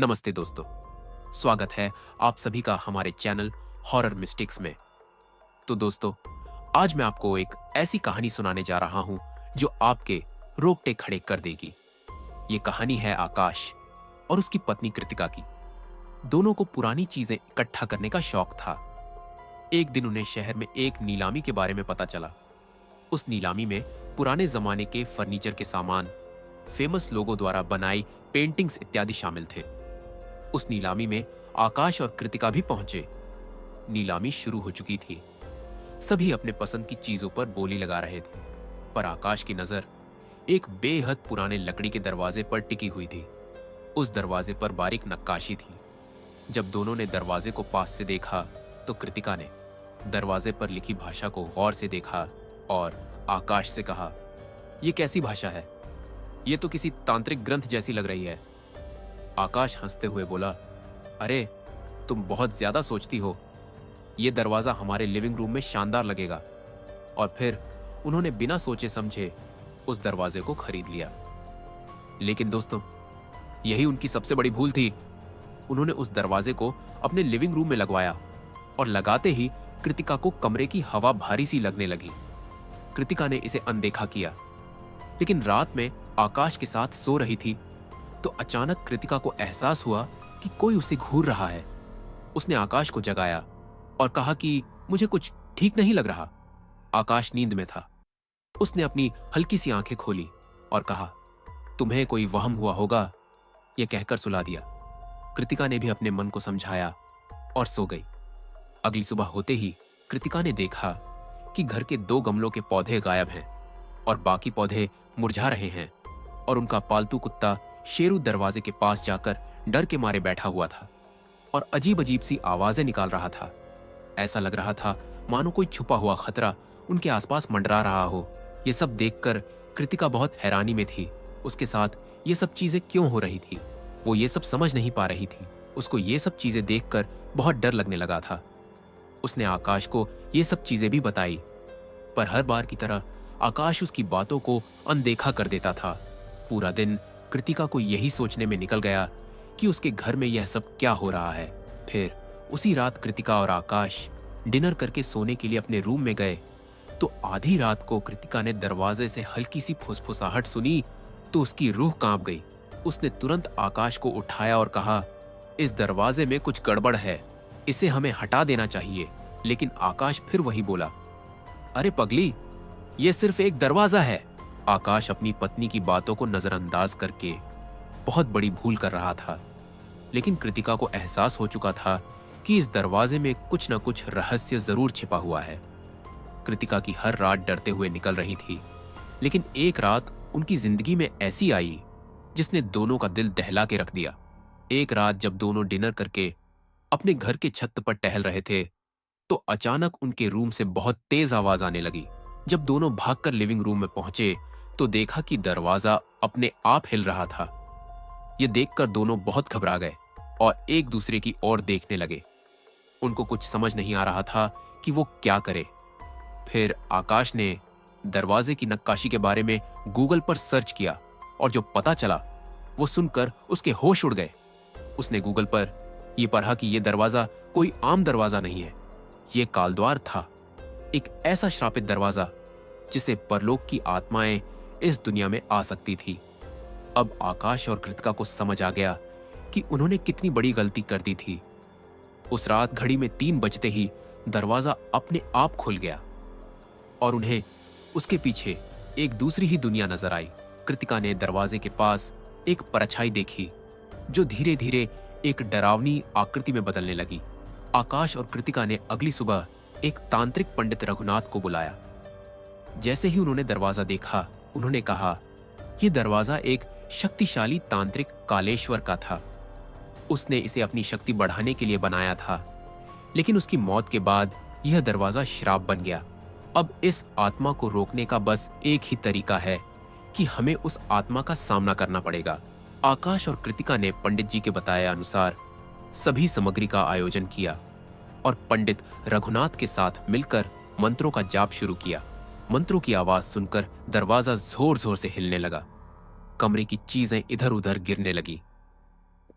नमस्ते दोस्तों, स्वागत है आप सभी का हमारे चैनल हॉरर मिस्टिक्स में। तो दोस्तों, आज मैं आपको एक ऐसी कहानी सुनाने जा रहा हूं जो आपके रोंगटे खड़े कर देगी। ये कहानी है आकाश और उसकी पत्नी कृतिका की। दोनों को पुरानी चीजें इकट्ठा करने का शौक था। एक दिन उन्हें शहर में एक नीलामी के बारे में पता चला। उस नीलामी में पुराने जमाने के फर्नीचर के सामान, फेमस लोगों द्वारा बनाई पेंटिंग्स इत्यादि शामिल थे। उस नीलामी में आकाश और कृतिका भी पहुंचे। नीलामी शुरू हो चुकी थी। सभी अपने पसंद की चीजों पर बोली लगा रहे थे, पर आकाश की नजर एक बेहद पुराने लकड़ी के दरवाजे पर टिकी हुई थी। उस दरवाजे पर बारीक नक्काशी थी। जब दोनों ने दरवाजे को पास से देखा तो कृतिका ने दरवाजे पर लिखी भाषा को गौर से देखा और आकाश से कहा, यह कैसी भाषा है? यह तो किसी तांत्रिक ग्रंथ जैसी लग रही है। आकाश हंसते हुए बोला, अरे तुम बहुत ज्यादा सोचती हो। यह दरवाजा हमारे लिविंग रूम में शानदार लगेगा। और फिर उन्होंने बिना सोचे समझे उस दरवाजे को खरीद लिया। लेकिन दोस्तों, यही उनकी सबसे बड़ी भूल थी। उन्होंने उस दरवाजे को अपने लिविंग रूम में लगवाया और लगाते ही कृतिका को कमरे की हवा भारी सी लगने लगी। कृतिका ने इसे अनदेखा किया, लेकिन रात में आकाश के साथ सो रही थी तो अचानक कृतिका को एहसास हुआ कि कोई उसे घूर रहा है। उसने आकाश को जगाया और कहा कि मुझे कुछ ठीक नहीं लग रहा। आकाश नींद में था। उसने अपनी हल्की सी आंखें खोली और कहा, तुम्हें कोई वहम हुआ होगा। यह कहकर सुला दिया। कृतिका ने भी अपने मन को समझाया और सो गई। अगली सुबह होते ही कृतिका ने देखा कि घर के 2 गमलों के पौधे गायब हैं और बाकी पौधे मुरझा रहे हैं और उनका पालतू कुत्ता शेरू दरवाजे के पास जाकर डर के मारे बैठा हुआ था और अजीब अजीब सी आवाजें निकाल रहा था। ऐसा लग रहा था मानो कोई छुपा हुआ खतरा उनके आसपास मंडरा रहा हो। ये सब देखकर कृतिका बहुत हैरानी में थी। उसके साथ ये सब चीजें क्यों हो रही थी, वो ये सब समझ नहीं पा रही थी। उसको ये सब चीजें देखकर बहुत डर लगने लगा था। उसने आकाश को ये सब चीजें भी बताई, पर हर बार की तरह आकाश उसकी बातों को अनदेखा कर देता था। पूरा दिन कृतिका को यही सोचने में निकल गया कि उसके घर में यह सब क्या हो रहा है। फिर उसी रात कृतिका और आकाश डिनर करके सोने के लिए अपने रूम में गए तो आधी रात को कृतिका ने दरवाजे से हल्की सी फुसफुसाहट सुनी तो उसकी रूह कांप गई। उसने तुरंत आकाश को उठाया और कहा, इस दरवाजे में कुछ गड़बड़ है, इसे हमें हटा देना चाहिए। लेकिन आकाश फिर वही बोला, अरे पगली, यह सिर्फ एक दरवाजा है। आकाश अपनी पत्नी की बातों को नजरअंदाज करके बहुत बड़ी भूल कर रहा था, लेकिन कृतिका को एहसास हो चुका था कि इस दरवाजे में कुछ न कुछ रहस्य जरूर छिपा हुआ है। कृतिका की हर रात डरते हुए निकल रही थी, लेकिन एक रात उनकी जिंदगी में ऐसी आई जिसने दोनों का दिल दहला के रख दिया। एक रात जब दोनों डिनर करके अपने घर के छत पर टहल रहे थे तो अचानक उनके रूम से बहुत तेज आवाज आने लगी। जब दोनों भागकर लिविंग रूम में पहुंचे तो देखा कि दरवाजा अपने आप हिल रहा था। यह देखकर दोनों बहुत घबरा गए और एक दूसरे की ओर देखने लगे। उनको कुछ समझ नहीं आ रहा था कि वो क्या करे। फिर आकाश ने दरवाजे की नक्काशी के बारे में गूगल पर सर्च किया और जो पता चला वो सुनकर उसके होश उड़ गए। उसने गूगल पर यह पढ़ा कि यह दरवाजा कोई आम दरवाजा नहीं है, यह कालद्वार था, एक ऐसा श्रापित दरवाजा जिसे परलोक की आत्माएं इस दुनिया में आ सकती थी। अब आकाश और कृतिका को समझ आ गया कि उन्होंने कितनी बड़ी गलती कर दी थी। उस रात घड़ी में 3 बजते ही दरवाजा अपने आप खुल गया और उन्हें उसके पीछे एक दूसरी ही दुनिया नजर आई। कृतिका ने दरवाजे के पास एक परछाई देखी जो धीरे धीरे एक डरावनी आकृति में बदलने लगी। आकाश और कृतिका ने अगली सुबह एक तांत्रिक पंडित रघुनाथ को बुलाया। जैसे ही उन्होंने दरवाजा देखा, उन्होंने कहा, यह दरवाजा एक शक्तिशाली तांत्रिक कालेश्वर का था। उसने इसे अपनी शक्ति बढ़ाने के लिए बनाया था, लेकिन उसकी मौत के बाद यह दरवाजा श्राप बन गया। अब इस आत्मा को रोकने का बस एक ही तरीका है कि हमें उस आत्मा का सामना करना पड़ेगा। आकाश और कृतिका ने पंडित जी के बताए अनुसार सभी सामग्री का आयोजन किया और पंडित रघुनाथ के साथ मिलकर मंत्रों का जाप शुरू किया। मंत्रों की आवाज सुनकर दरवाजा जोर जोर से हिलने लगा। कमरे की चीजें इधर उधर गिरने लगी।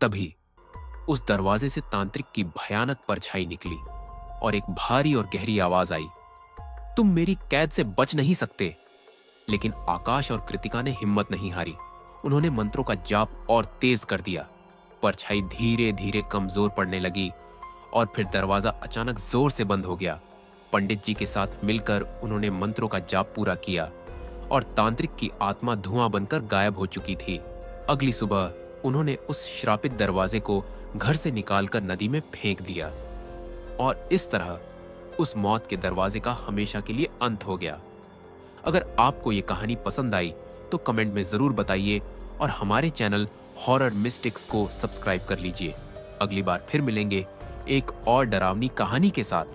तभी उस दरवाजे से तांत्रिक की भयानक परछाई निकली और एक भारी और गहरी आवाज आई, तुम मेरी कैद से बच नहीं सकते। लेकिन आकाश और कृतिका ने हिम्मत नहीं हारी। उन्होंने मंत्रों का जाप और तेज कर दिया। परछाई धीरे धीरे कमजोर पड़ने लगी और फिर दरवाजा अचानक जोर से बंद हो गया। पंडित जी के साथ मिलकर उन्होंने मंत्रों का जाप पूरा किया और तांत्रिक की आत्मा धुआं बनकर गायब हो चुकी थी। अगली सुबह उन्होंने उस श्रापित दरवाजे को घर से निकालकर नदी में फेंक दिया और इस तरह उस मौत के दरवाजे का हमेशा के लिए अंत हो गया। अगर आपको ये कहानी पसंद आई तो कमेंट में जरूर बताइए और हमारे चैनल हॉरर मिस्टिक्स को सब्सक्राइब कर लीजिए। अगली बार फिर मिलेंगे एक और डरावनी कहानी के साथ।